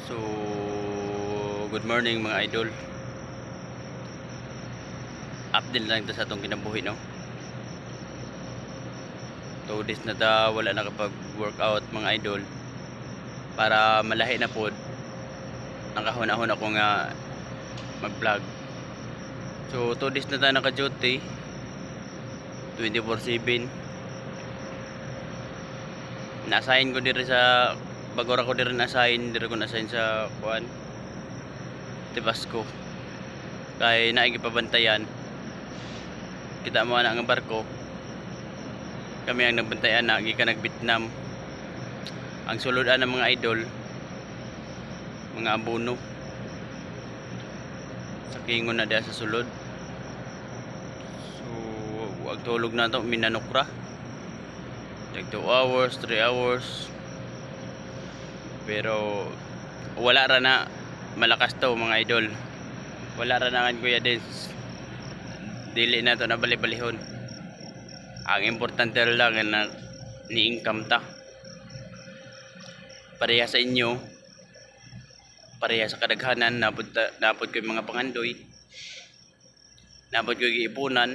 So, good morning mga idol. Update lang ta sa atong kinabuhi, no. 2 days na ta wala nakapag-workout mga idol. Para malahi na pod nakahunahon ako nga mag-vlog. So, 2 days na ta naka-duty 24/7. Na-assign ko diri sa bagora ko diri na-assign sa kuan Tibasco. Kay naay gipabantayan. Kita mo na ang barko. Kami ang nagbantayan na gikan nag-Vietnam. Ang suludan ng mga idol, mga abono. Sa kingon na diha sa sulod. So, wag tulog na to minanukra. Like 2 hours, 3 hours. Pero wala ra na malakas to mga idol. Wala ra na kan Kuya Dens. Dili na to na bali-balihon. Ang importante lang na ni-income ta. Pareha sa inyo, pareha sa kadaghanan, napod ko yung mga pangandoy, napod ko yung iipunan,